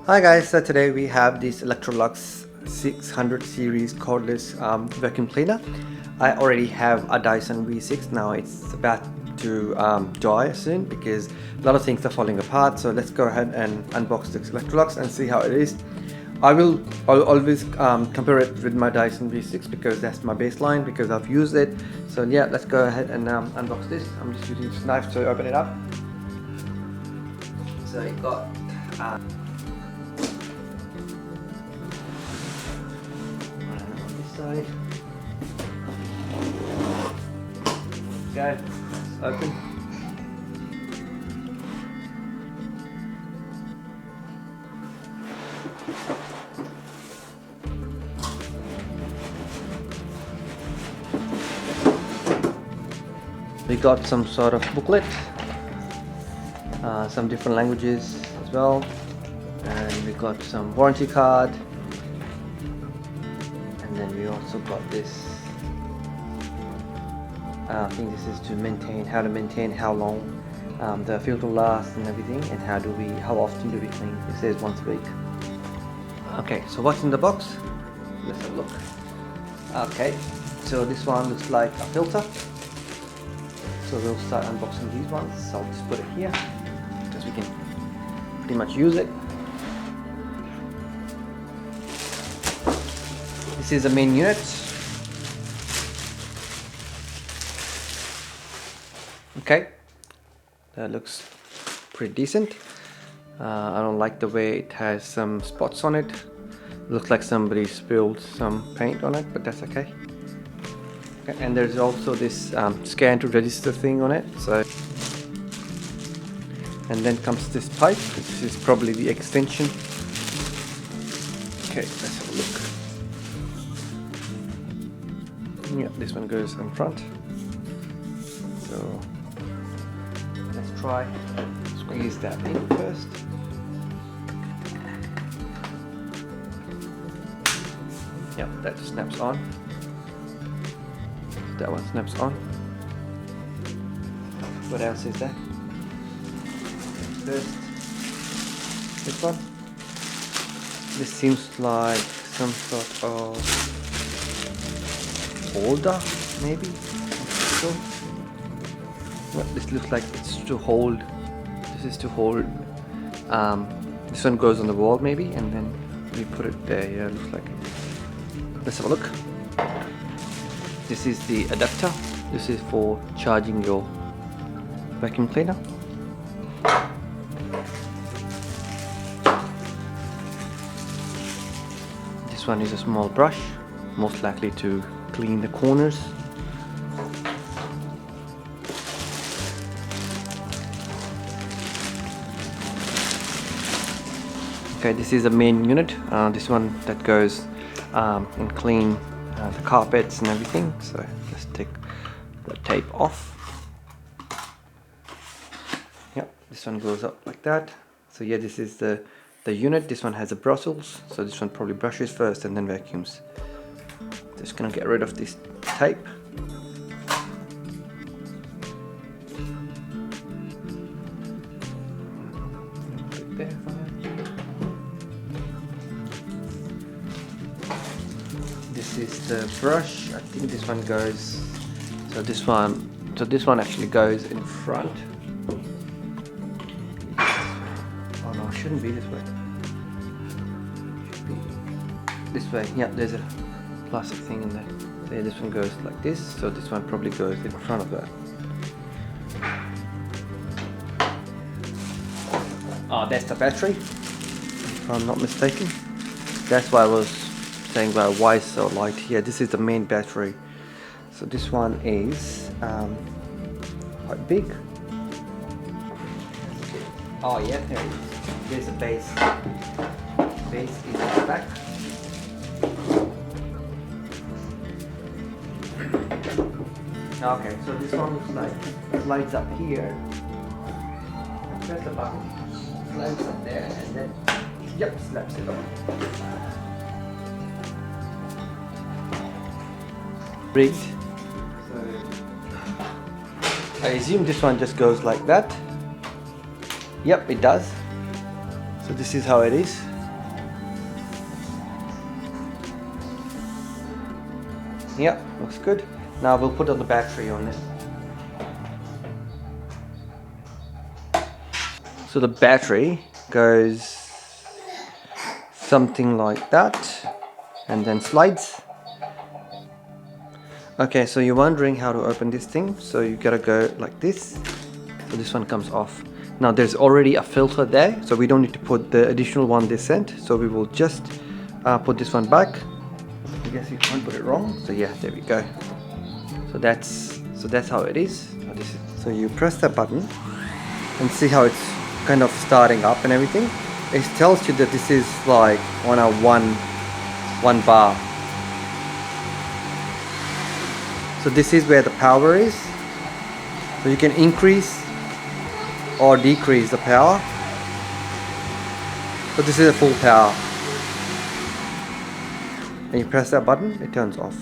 Hi guys, so today we have this Electrolux 600 series cordless vacuum cleaner. I already have a Dyson V6. Now it's about to die soon because a lot of things are falling apart. So let's go ahead and unbox this Electrolux and see how it is. I'll always compare it with my Dyson V6 because that's my baseline, because I've used it. So yeah, let's go ahead and unbox this. I'm just using this knife to open it up. So it got side. Okay, it's open. We got some sort of booklet, some different languages as well, and we got some warranty card. And then we also got this, I think this is to maintain, how long the filter lasts and everything, and how often do we clean. It says once a week. Okay, so what's in the box? Let's have a look. Okay, so this one looks like a filter. So we'll start unboxing these ones. So I'll just put it here because we can pretty much use it. This is the main unit. Okay, that looks pretty decent. I don't like the way it has some spots on it. Looks like somebody spilled some paint on it, but that's okay. Okay, and there's also this scan to register thing on it. So, and then comes this pipe. This is probably the extension. Okay, let's have a look. Yeah, this one goes in front. So let's try squeeze that in first. Yep, that snaps on. That one snaps on. What else is there? First, this one. This seems like some sort of holder, maybe. So, well, this looks like it's to hold. This is to hold. This one goes on the wall, maybe, and then we put it there. Yeah, it looks like it. Let's have a look. This is the adapter. This is for charging your vacuum cleaner. This one is a small brush, most likely to clean the corners. Okay, this is the main unit. This one that goes and clean the carpets and everything. So let's take the tape off. Yep, this one goes up like that. So yeah, this is the unit. This one has the bristles, so this one probably brushes first and then vacuums. Just gonna get rid of this tape. Put it there for now. This is the brush. I think this one goes. So this one actually goes in front. Oh no, it shouldn't be this way. It should be this way. Yeah, there's a plastic thing in there. So yeah, this one goes like this. So this one probably goes in front of that. Oh, that's the battery, if I'm not mistaken. That's why I was saying about why it's so light here. This is the main battery. So this one is quite big. Oh yeah, there it is. There's a base. Base is at the back. Okay, so this one looks like it lights up here. Press the button, slides up there, and then yep, snaps it on. Rigged. So I assume this one just goes like that. Yep, it does. So this is how it is. Yeah, looks good. Now we'll put on the battery on it. So the battery goes something like that and then slides. Okay, so you're wondering how to open this thing, so you gotta go like this. So this one comes off. Now there's already a filter there, so we don't need to put the additional one they sent, so we will just put this one back. I guess you can't put it wrong, so yeah, there we go. So that's how it is. So you press that button and see how it's kind of starting up and everything. It tells you that this is like on a one bar. So this is where the power is. So you can increase or decrease the power. So this is a full power. And you press that button, it turns off.